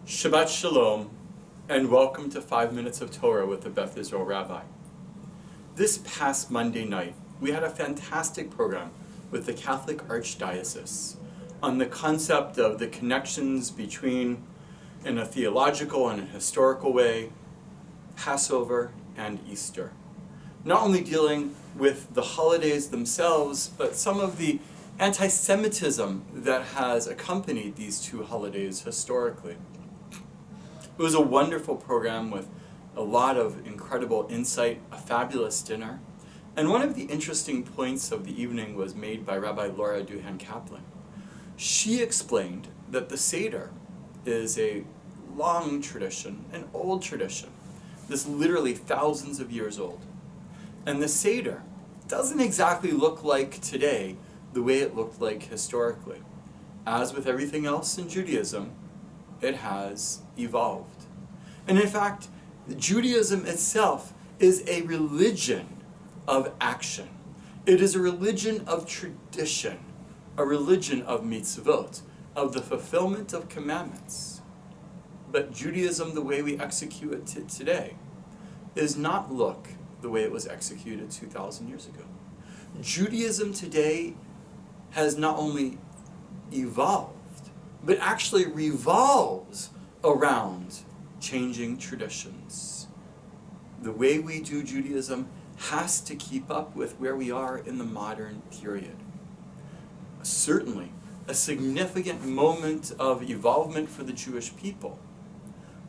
Shabbat Shalom, and welcome to 5 Minutes of Torah with the Beth Israel Rabbi. This past Monday night, we had a fantastic program with the Catholic Archdiocese on the concept of the connections between, in a theological and a historical way, Passover and Easter. Not only dealing with the holidays themselves, but some of the anti-Semitism that has accompanied these two holidays historically. It was a wonderful program with a lot of incredible insight, a fabulous dinner. And one of the interesting points of the evening was made by Rabbi Laura Duhan Kaplan. She explained that the Seder is a long tradition, an old tradition, that's literally thousands of years old. And the Seder doesn't exactly look like today the way it looked like historically. As with everything else in Judaism, it has evolved. And in fact, Judaism itself is a religion of action. It is a religion of tradition, a religion of mitzvot, of the fulfillment of commandments. But Judaism, the way we execute it today, does not look the way it was executed 2,000 years ago. Judaism today has not only evolved, but actually revolves around changing traditions. The way we do Judaism has to keep up with where we are in the modern period. Certainly, a significant moment of evolvement for the Jewish people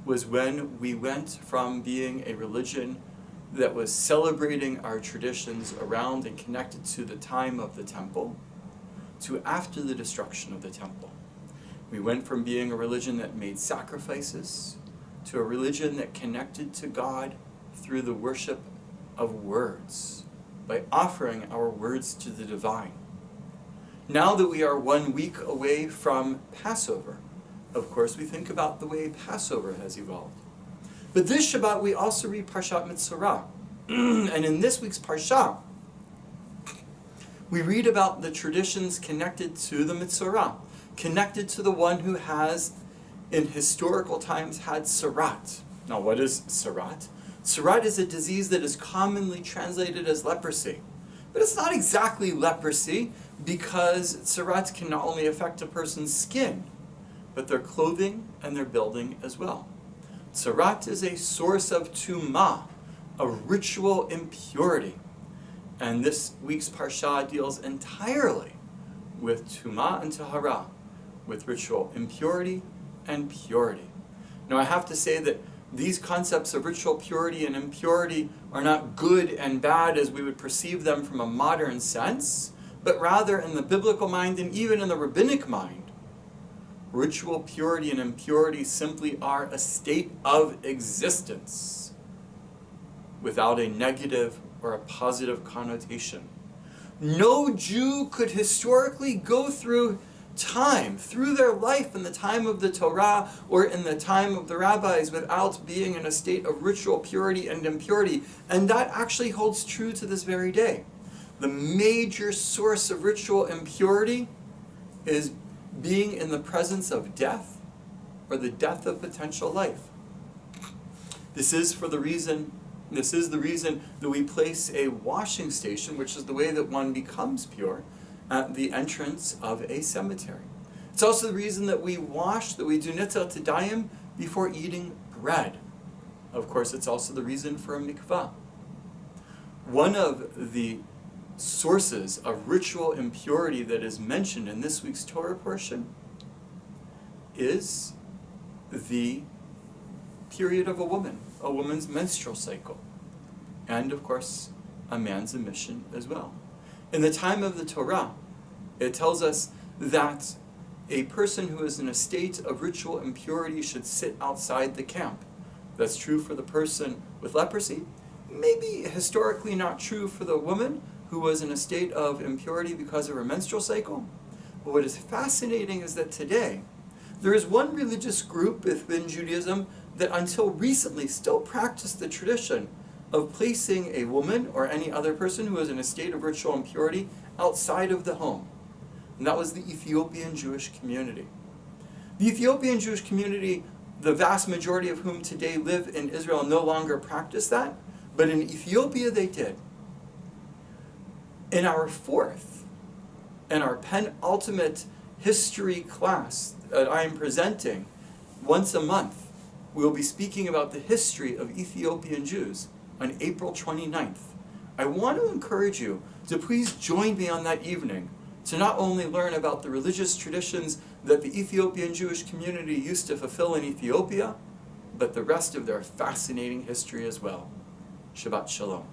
was when we went from being a religion that was celebrating our traditions around and connected to the time of the temple to after the destruction of the temple. We went from being a religion that made sacrifices to a religion that connected to God through the worship of words, by offering our words to the divine. Now that we are 1 week away from Passover, of course we think about the way Passover has evolved. But this Shabbat we also read Parshat Mitzorah. And in this week's Parsha, we read about the traditions connected to the Mitzorah, connected to the one who has, in historical times, had Sarat. Now, what is Sarat? Sarat is a disease that is commonly translated as leprosy. But it's not exactly leprosy, because Sarat can not only affect a person's skin, but their clothing and their building as well. Sarat is a source of tumah, a ritual impurity. And this week's Parsha deals entirely with tumah and tahara, with ritual impurity and purity. Now I have to say that these concepts of ritual purity and impurity are not good and bad as we would perceive them from a modern sense, but rather in the biblical mind and even in the rabbinic mind, ritual purity and impurity simply are a state of existence without a negative or a positive connotation. No Jew could historically go through time, through their life in the time of the Torah or in the time of the rabbis without being in a state of ritual purity and impurity. And that actually holds true to this very day. The major source of ritual impurity is being in the presence of death or the death of potential life. This is the reason that we place a washing station, which is the way that one becomes pure, at the entrance of a cemetery. It's also the reason that we do Nitzel Tadayim before eating bread. Of course, it's also the reason for a mikvah. One of the sources of ritual impurity that is mentioned in this week's Torah portion is the period of a woman's menstrual cycle, and of course a man's emission as well. In the time of the Torah, it tells us that a person who is in a state of ritual impurity should sit outside the camp. That's true for the person with leprosy, maybe historically not true for the woman who was in a state of impurity because of her menstrual cycle. But what is fascinating is that today, there is one religious group within Judaism that until recently still practiced the tradition of placing a woman or any other person who is in a state of ritual impurity outside of the home. And that was the Ethiopian Jewish community. The Ethiopian Jewish community the vast majority of whom today live in Israel no longer practice that, but in Ethiopia they did. In our fourth and our penultimate history class that I am presenting once a month, we will be speaking about the history of Ethiopian Jews on April 29th. I want to encourage you to please join me on that evening to not only learn about the religious traditions that the Ethiopian Jewish community used to fulfill in Ethiopia, but the rest of their fascinating history as well. Shabbat Shalom.